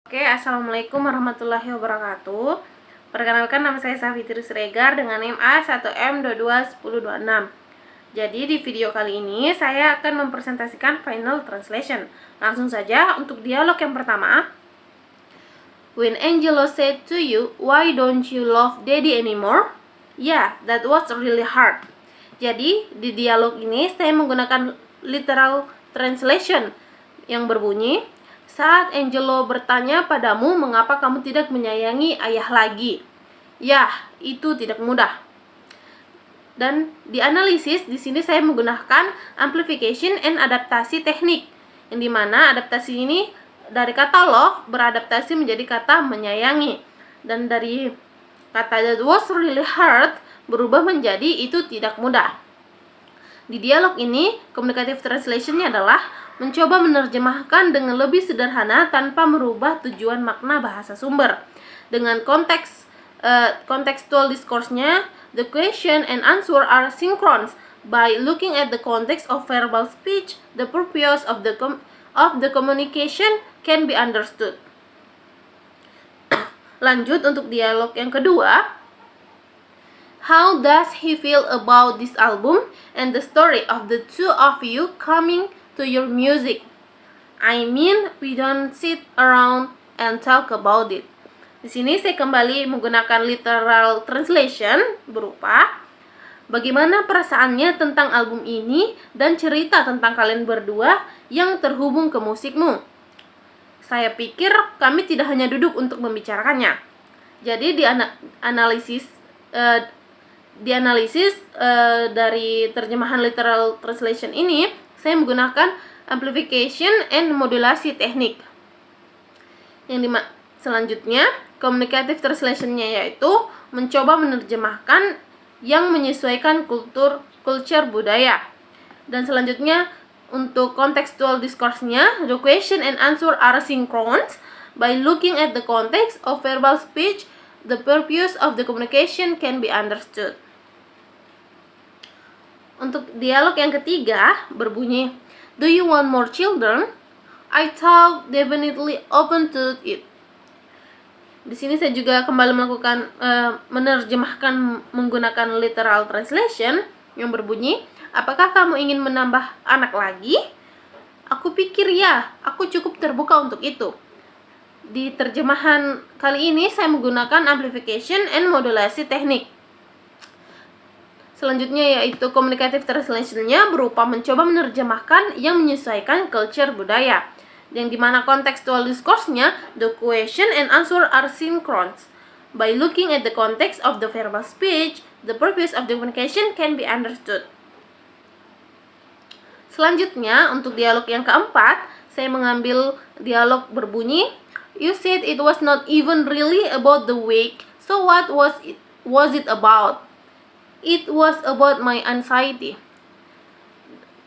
Oke, assalamualaikum warahmatullahi wabarakatuh. Perkenalkan, nama saya Safitri Siregar dengan NIM A1M221026. Jadi di video kali ini saya akan mempresentasikan final translation. Langsung saja untuk dialog yang pertama. When Angelo said to you, "Why don't you love Daddy anymore?" Yeah, that was really hard. Jadi di dialog ini saya menggunakan literal translation yang berbunyi, saat Angelo bertanya padamu mengapa kamu tidak menyayangi ayah lagi. Ya, itu tidak mudah. Dan di analisis di sini saya menggunakan amplification and adaptasi teknik, yang dimana adaptasi ini dari kata love beradaptasi menjadi kata menyayangi, dan dari kata that was really hard berubah menjadi itu tidak mudah. Di dialog ini, communicative translation-nya adalah mencoba menerjemahkan dengan lebih sederhana tanpa merubah tujuan makna bahasa sumber. Dengan contextual discourse-nya, the question and answer are synchronous. By looking at the context of verbal speech, the purpose of the communication can be understood. Lanjut untuk dialog yang kedua. How does he feel about this album and the story of the two of you coming to your music? I mean, we don't sit around and talk about it. Di sini saya kembali menggunakan literal translation berupa bagaimana perasaannya tentang album ini dan cerita tentang kalian berdua yang terhubung ke musikmu. Saya pikir kami tidak hanya duduk untuk membicarakannya. Jadi di analisis dari terjemahan literal translation ini, saya menggunakan amplification and modulasi teknik. Selanjutnya, communicative translation-nya yaitu mencoba menerjemahkan yang menyesuaikan culture budaya. Dan selanjutnya, untuk contextual discourse-nya, the question and answer are synchronous. By looking at the context of verbal speech, the purpose of the communication can be understood. Untuk dialog yang ketiga berbunyi, do you want more children? I thought definitely open to it. Di sini saya juga kembali melakukan menerjemahkan menggunakan literal translation yang berbunyi, apakah kamu ingin menambah anak lagi? Aku pikir ya, aku cukup terbuka untuk itu. Di terjemahan kali ini saya menggunakan amplification and modulasi teknik. Selanjutnya yaitu communicative translation-nya berupa mencoba menerjemahkan yang menyesuaikan culture budaya, yang dimana contextual discourse-nya, the question and answer are synchronous. By looking at the context of the verbal speech, the purpose of the communication can be understood. Selanjutnya untuk dialog yang keempat, saya mengambil dialog berbunyi, you said it was not even really about the wake, so what was it about? It was about my anxiety.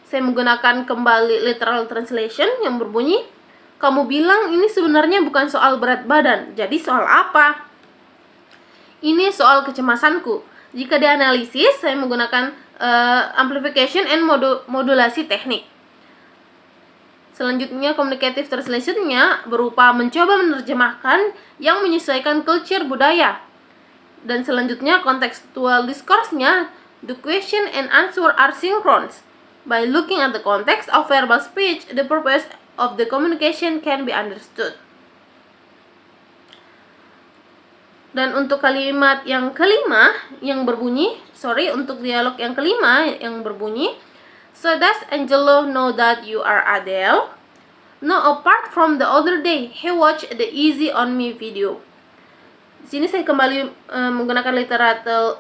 Saya menggunakan kembali literal translation yang berbunyi, kamu bilang ini sebenarnya bukan soal berat badan, jadi soal apa? Ini soal kecemasanku. Jika dianalisis, saya menggunakan amplification and modulasi teknik. Selanjutnya, communicative translation-nya berupa mencoba menerjemahkan yang menyesuaikan culture budaya. Dan selanjutnya, contextual discourse-nya, the question and answer are synchronous. By looking at the context of verbal speech, the purpose of the communication can be understood. Dan untuk kalimat yang kelima yang berbunyi, untuk dialog yang kelima yang berbunyi, so does Angelo know that you are Adele? No, apart from the other day, he watched the Easy on Me video. Di sini saya kembali menggunakan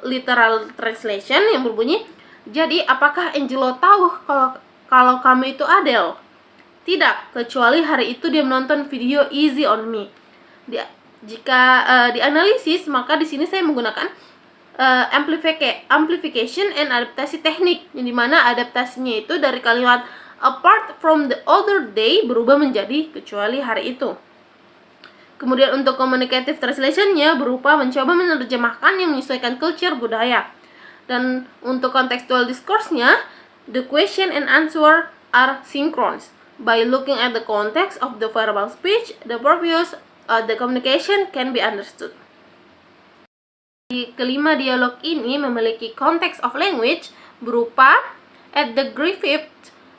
literal translation yang berbunyi, jadi apakah Angelo tahu kalau kamu itu Adele? Tidak, kecuali hari itu dia menonton video Easy on Me. Jika dianalisis, maka di sini saya menggunakan amplification and adaptasi teknik, yang dimana adaptasinya itu dari kalimat apart from the other day berubah menjadi kecuali hari itu. Kemudian untuk communicative translation-nya berupa mencoba menerjemahkan yang menyesuaikan culture budaya. Dan untuk contextual discourse-nya, the question and answer are synchronous. By looking at the context of the verbal speech, the purpose the communication can be understood. Di kelima dialog ini memiliki konteks of language berupa at the Griffith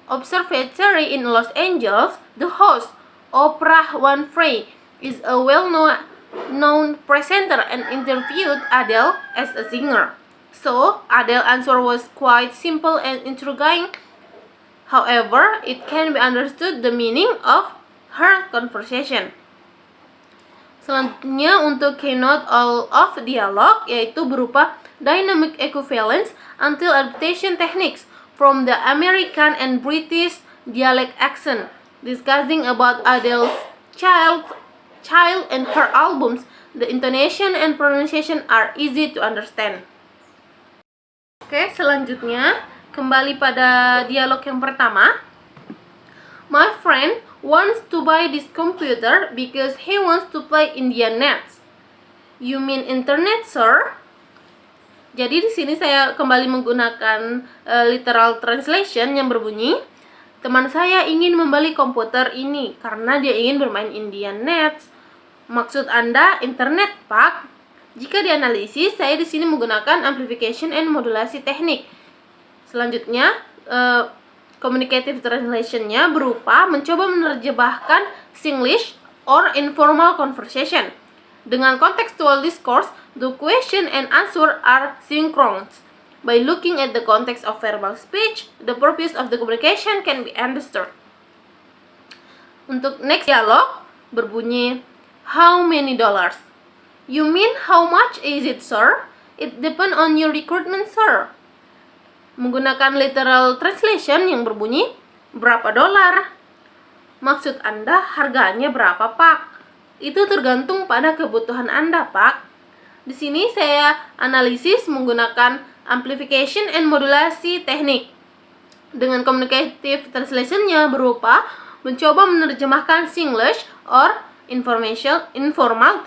Observatory in Los Angeles, the host, Oprah Winfrey, is a well-known presenter and interviewed Adele as a singer. So, Adele's answer was quite simple and intriguing. However, it can be understood the meaning of her conversation. Selanjutnya untuk keynote all of dialogue, yaitu berupa dynamic equivalence until adaptation techniques from the American and British dialect accent, discussing about Adele's child and her albums. The intonation and pronunciation are easy to understand. Oke, selanjutnya kembali pada dialog yang pertama. My friend wants to buy this computer because he wants to play Indian Nets. You mean internet, sir? Jadi di sini saya kembali menggunakan literal translation yang berbunyi, teman saya ingin membeli komputer ini karena dia ingin bermain Indian Nets. Maksud Anda internet, Pak? Jika dianalisis, saya di sini menggunakan amplification and modulasi teknik. Selanjutnya, communicative translation-nya berupa mencoba menerjemahkan Singlish or informal conversation. Dengan contextual discourse, the question and answer are synchronous. By looking at the context of verbal speech, the purpose of the communication can be understood. Untuk next dialog berbunyi, how many dollars? You mean how much is it, sir? It depends on your recruitment, sir. Menggunakan literal translation yang berbunyi, berapa dolar? Maksud Anda harganya berapa, Pak? Itu tergantung pada kebutuhan Anda, Pak. Di sini saya analisis menggunakan amplification and modulasi teknik. Dengan communicative translation-nya berupa mencoba menerjemahkan Singlish or informal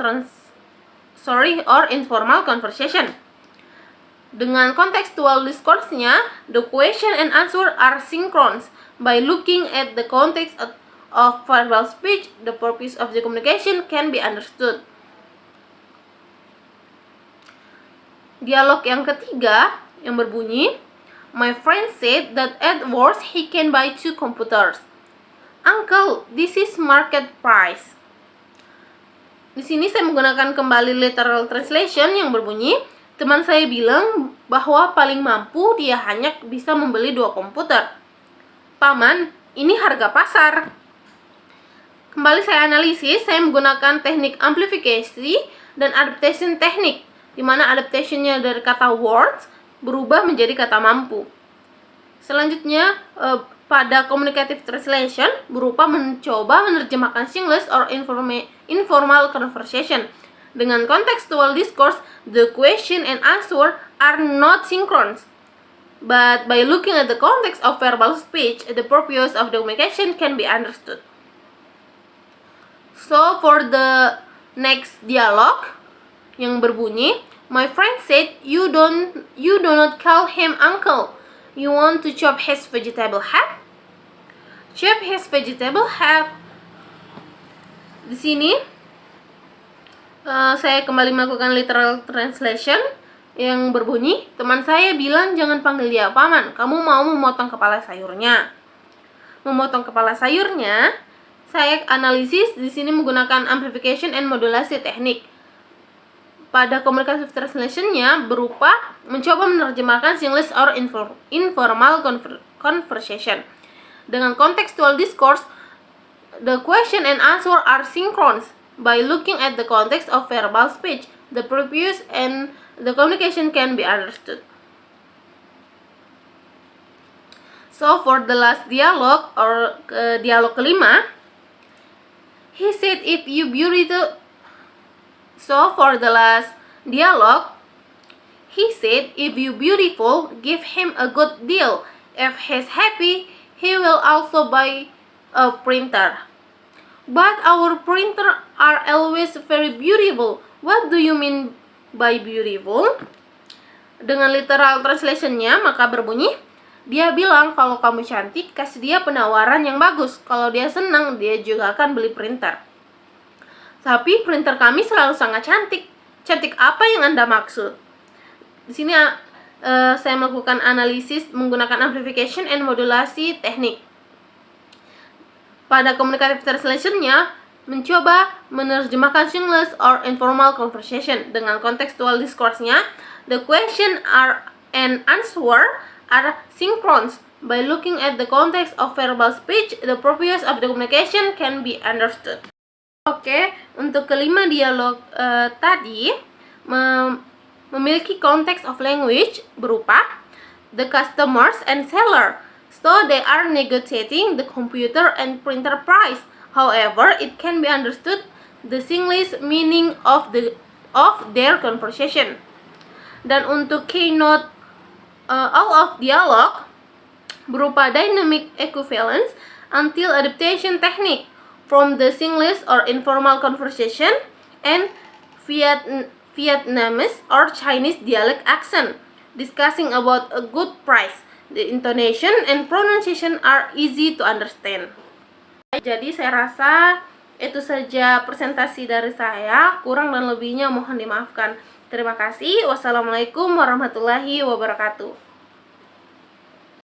conversation. Dengan contextual discourse-nya, the question and answer are synchronous. By looking at the context of verbal speech, the purpose of the communication can be understood. Dialog yang ketiga yang berbunyi, my friend said that at worst he can buy 2 computers. Uncle, this is market price. Di sini saya menggunakan kembali literal translation yang berbunyi, teman saya bilang bahwa paling mampu dia hanya bisa membeli 2 komputer. Paman, ini harga pasar. Kembali saya analisis, saya menggunakan teknik amplifikasi dan adaptation teknik, di mana adaptation-nya dari kata words berubah menjadi kata mampu. Selanjutnya, pada communicative translation berupa mencoba menerjemahkan Singlish or informal conversation. Dengan contextual discourse, the question and answer are not synchronous. But by looking at the context of verbal speech, the purpose of the communication can be understood. So, for the next dialogue yang berbunyi, my friend said, you do not call him uncle. You want to chop his vegetable head? Chop his vegetable head. Di sini saya kembali melakukan literal translation yang berbunyi, teman saya bilang jangan panggil dia paman, kamu mau memotong kepala sayurnya. Memotong kepala sayurnya, saya analisis di sini menggunakan amplification and modulasi teknik. Pada communicative translation-nya berupa mencoba menerjemahkan Singlish or informal conversation. Dengan contextual discourse, the question and answer are synchronous. By looking at the context of verbal speech, the purpose and the communication can be understood. So, for the last dialogue or dialog kelima, he said, if you beautiful. So, for the last dialogue, he said, if you beautiful, give him a good deal. If he's happy, he will also buy a printer. But our printer are always very beautiful. What do you mean by beautiful? Dengan literal translation-nya maka berbunyi, dia bilang kalau kamu cantik, kasih dia penawaran yang bagus. Kalau dia senang, dia juga akan beli printer. Tapi printer kami selalu sangat cantik. Cantik apa yang Anda maksud? Di sini saya melakukan analisis menggunakan amplification and modulasi teknik. Pada communicative translation-nya, mencoba menerjemahkan seamless or informal conversation dengan kontekstual discourse-nya. The question and answer are synchronous. By looking at the context of verbal speech, the purpose of the communication can be understood. Oke, untuk kelima dialog tadi memiliki konteks of language berupa the customers and seller. So they are negotiating the computer and printer price. However, it can be understood the Singlish meaning of their conversation. Dan untuk keynote all of dialogue berupa dynamic equivalence until adaptation technique from the Singlish or informal conversation and Vietnamese or Chinese dialect accent, discussing about a good price. The intonation and pronunciation are easy to understand. Jadi saya rasa itu saja presentasi dari saya. Kurang dan lebihnya mohon dimaafkan. Terima kasih. Wassalamualaikum warahmatullahi wabarakatuh.